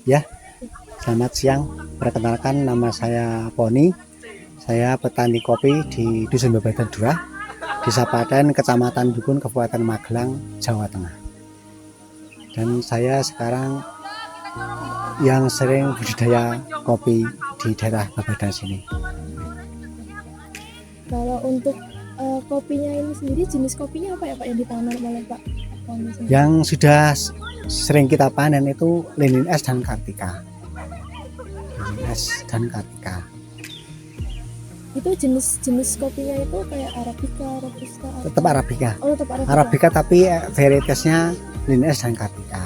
Ya, selamat siang. Perkenalkan, nama saya Poni. Saya petani kopi di Dusun Babadan 2, Desa Paten, Kecamatan Dukun, Kabupaten Magelang, Jawa Tengah. Dan saya sekarang yang sering budidaya kopi di daerah Babadan sini. Kalau untuk kopinya ini sendiri, jenis kopinya apa ya Pak yang ditanam oleh Pak Poni sendiri? Yang sudah sering kita panen itu Linin S dan Kartika. Linin S dan Kartika. Itu jenis kopinya itu kayak Arabica, Robusta? Tetap Arabica. Oh, tetap Arabica. Arabica tapi varietasnya Linin S dan Kartika.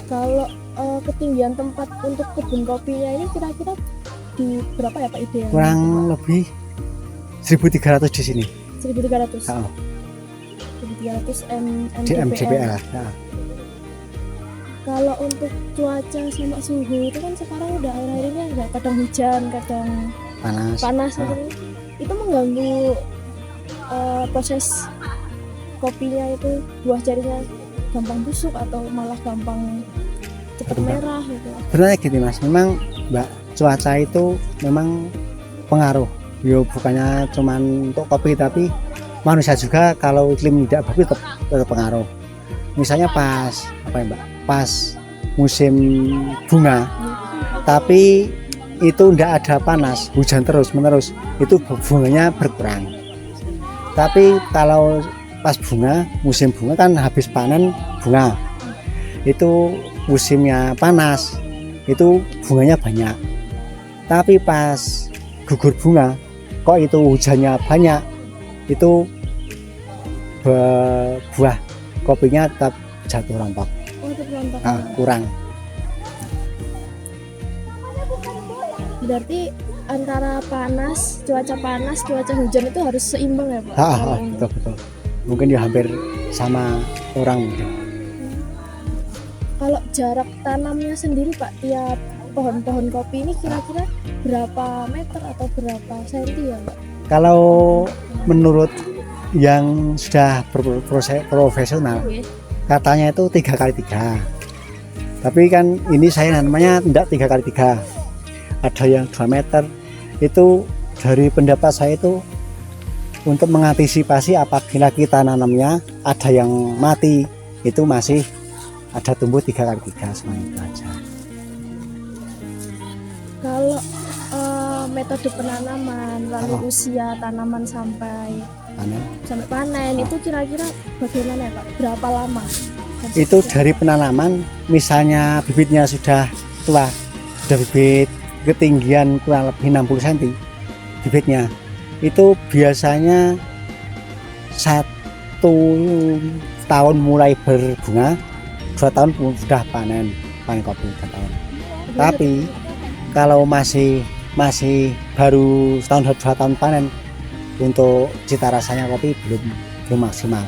Kalau ketinggian tempat untuk kebun kopinya ini kira-kira di berapa ya Pak ideal? Kurang lebih 1.300 di sini. 1.300. Oh. 1.300 mdpl. Nah. Kalau untuk cuaca sama suhu itu kan sekarang udah akhir-akhir ini ada kadang hujan, kadang panas gitu. Itu mengganggu proses kopinya itu, buah jarinya gampang busuk atau malah gampang cepat merah gitu. Sebenarnya gini Mas, memang Mbak, cuaca itu memang pengaruh. Yo, bukannya cuman untuk kopi tapi manusia juga, kalau iklim tidak bagus tetap pengaruh. Misalnya pas apa ya Mbak? Pas musim bunga, tapi itu tidak ada panas, hujan terus menerus, itu bunganya berkurang. Tapi kalau pas bunga, musim bunga kan habis panen bunga, itu musimnya panas, itu bunganya banyak. Tapi pas gugur bunga, kok itu hujannya banyak, itu buah kopinya tetap jatuh rontok. Kurang. Berarti antara cuaca panas, cuaca hujan itu harus seimbang ya Pak? Betul. Mungkin ya hampir sama orang mungkin. Kalau jarak tanamnya sendiri Pak, tiap pohon-pohon kopi ini kira-kira berapa meter atau berapa senti ya Pak? Kalau menurut yang sudah profesional, katanya itu 3x3. Tapi kan ini saya namanya tidak 3x3. Ada yang 2 meter. Itu dari pendapat saya itu untuk mengantisipasi apabila kita nanamnya ada yang mati, itu masih ada tumbuh 3x3, semuanya itu aja. Kalau metode penanaman lalu usia tanaman sampai panen itu kira-kira bagaimana ya Pak? Berapa lama? Itu dari penanaman, misalnya bibitnya sudah tua, sudah bibit ketinggian kurang lebih 60 cm bibitnya, itu biasanya 1 tahun mulai berbunga, 2 tahun sudah panen kopi 2 tahun. Tapi kalau masih baru setahun 2 tahun panen, untuk cita rasanya kopi belum maksimal.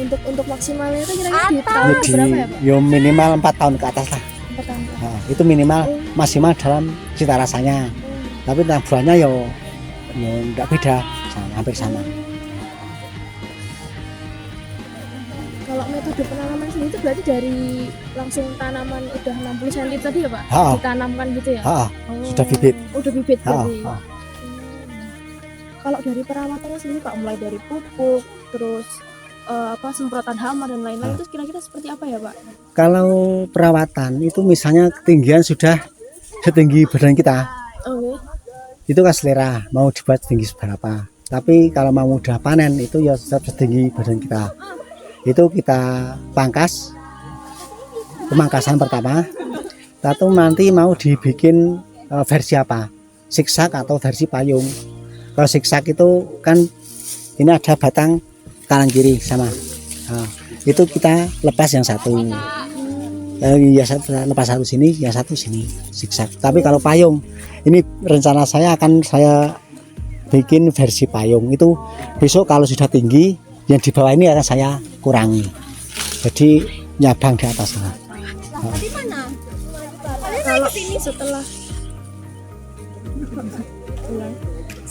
Untuk maksimalnya itu kira-kira di tahun berapa ya Pak? Yo minimal 4 tahun ke atas lah. 4 tahun. Nah, itu minimal maksimal dalam cita rasanya. Tapi buahnya yo enggak beda, hampir sama. Kalau metode penanaman sendiri itu berarti dari langsung tanaman udah 60 cm tadi ya Pak? Ditanamkan gitu ya? Sudah bibit. Udah bibit berarti. Kalau dari perawatannya sendiri Pak, mulai dari pupuk, terus semprotan hama dan lain-lain, itu kira-kira seperti apa ya Pak? Kalau perawatan itu misalnya ketinggian sudah setinggi badan kita, itu kan selera mau dibuat setinggi seberapa. Tapi kalau mau udah panen itu ya tetap setinggi badan kita. Itu kita pangkas, pemangkasan pertama. Lalu nanti mau dibikin versi apa? Siksak atau versi payung. Kalau siksak itu kan ini ada batang kanan kiri sama. Nah, itu kita lepas yang satu. Lepas satu sini, yang satu sini, siksak. Tapi kalau payung, ini rencana saya akan saya bikin versi payung. Itu besok kalau sudah tinggi, yang di bawah ini akan saya kurangi. Jadi nyabang di atas sana. Kalau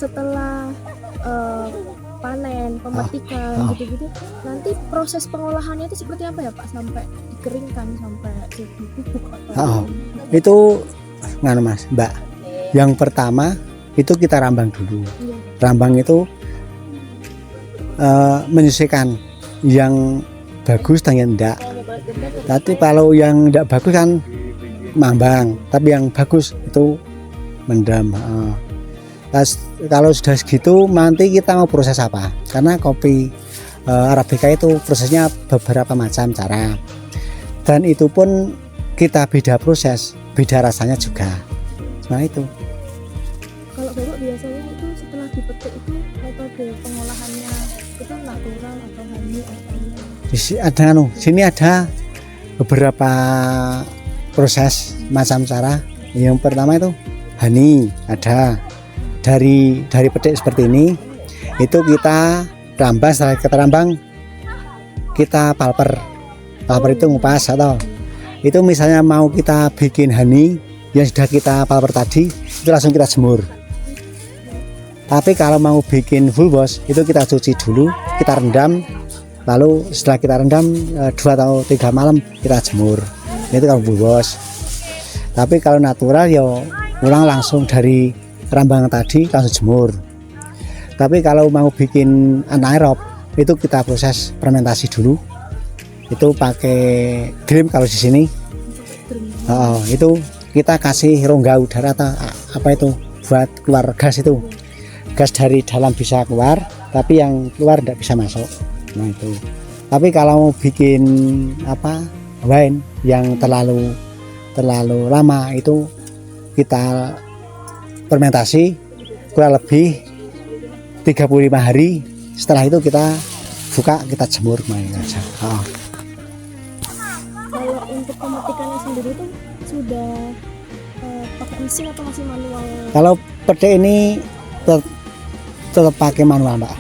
setelah panen, pemetikan, gitu-gitu. Nanti proses pengolahannya itu seperti apa ya Pak sampai dikeringkan sampai jadi bubuk atau itu nganu Mas, Mbak. Yang pertama itu kita rambang dulu. Iya. Rambang itu menyesuaikan yang bagus dan yang enggak. Tapi kalau yang enggak bagus kan mambang, tapi yang bagus itu mendam. Kalau sudah segitu nanti kita mau proses apa? Karena kopi Arabica itu prosesnya beberapa macam cara, dan itu pun kita beda proses, beda rasanya juga. Nah itu. Kalau Bapak biasanya itu setelah dipetik itu metode pengolahannya itu natural atau honey atau Sini ada beberapa proses macam cara. Yang pertama itu honey, ada dari petik seperti ini, itu kita rambang. Setelah kita rambang kita palper itu ngupas, atau itu misalnya mau kita bikin honey yang sudah kita palper tadi itu langsung kita jemur. Tapi kalau mau bikin full boss itu kita cuci dulu, kita rendam, lalu setelah kita rendam 2 atau 3 malam kita jemur. Itu kalau full boss. Tapi kalau natural ya pulang langsung dari rambangan tadi langsung jemur. Tapi kalau mau bikin anaerob itu kita proses fermentasi dulu. Itu pakai grim kalau di sini. Itu kita kasih rongga udara atau apa itu buat keluar gas itu. Gas dari dalam bisa keluar, tapi yang keluar tidak bisa masuk. Nah itu. Tapi kalau mau bikin wine yang terlalu lama itu kita fermentasi kurang lebih 35 hari. Setelah itu kita buka, kita jemur main aja. Kalau untuk pemetikannya sendiri itu sudah pakai mesin atau masih manual? Kalau petik ini tetap pakai manual, Mbak.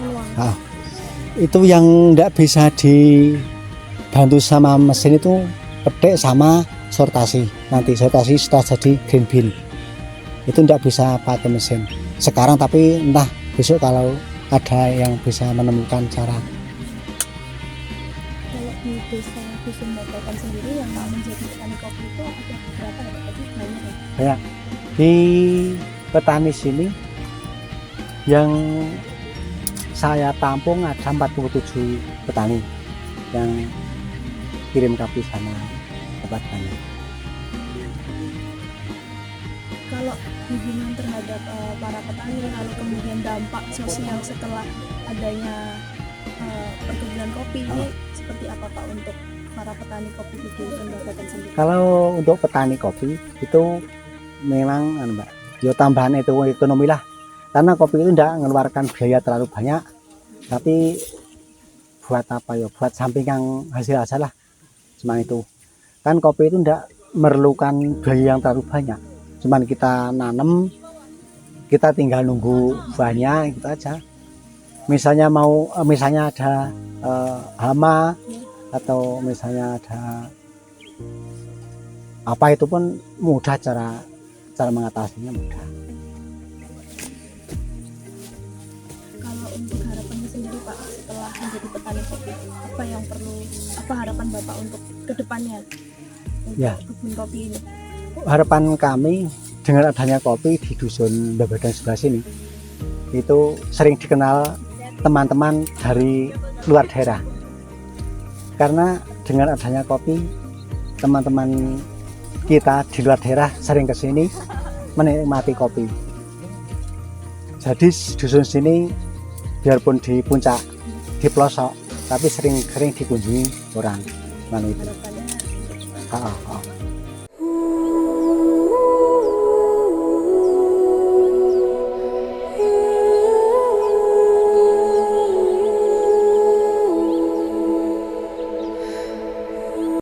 Itu yang tidak bisa dibantu sama mesin itu petik sama sortasi. Nanti sortasi setelah jadi green bean itu tidak bisa pakai mesin sekarang, tapi entah besok kalau ada yang bisa menemukan cara. Kalau di desa Dusun Babakan sendiri yang menjadi petani kopi itu ada berapa ya? Tapi banyak ya? Banyak. Di petani sini yang saya tampung ada 47 petani yang kirim kopi sana tempat banyak. Kalau hubungan terhadap para petani, lalu kemudian dampak sosial setelah adanya perkebunan kopi ini seperti apa Pak untuk para petani kopi di Dusun Babakan sendiri? Kalau untuk petani kopi itu memang Mbak, yo tambahan itu ekonomi lah, karena kopi itu tidak mengeluarkan biaya terlalu banyak, tapi buat apa ya, buat sampingan hasil lah, cuma itu. Kan kopi itu tidak memerlukan biaya yang terlalu banyak, cuman kita nanam, kita tinggal nunggu buahnya gitu aja. Misalnya ada hama atau misalnya ada apa, itu pun mudah, cara mengatasinya mudah. Kalau untuk harapannya sendiri Pak setelah menjadi petani kopi, apa harapan Bapak untuk kedepannya untuk kebun kopi ini? Harapan kami dengan adanya kopi di Dusun Babakan sebelah sini itu sering dikenal teman-teman dari luar daerah, karena dengan adanya kopi teman-teman kita di luar daerah sering ke sini menikmati kopi. Jadi dusun sini biarpun di puncak, di pelosok, tapi sering dikunjungi orang. Itu.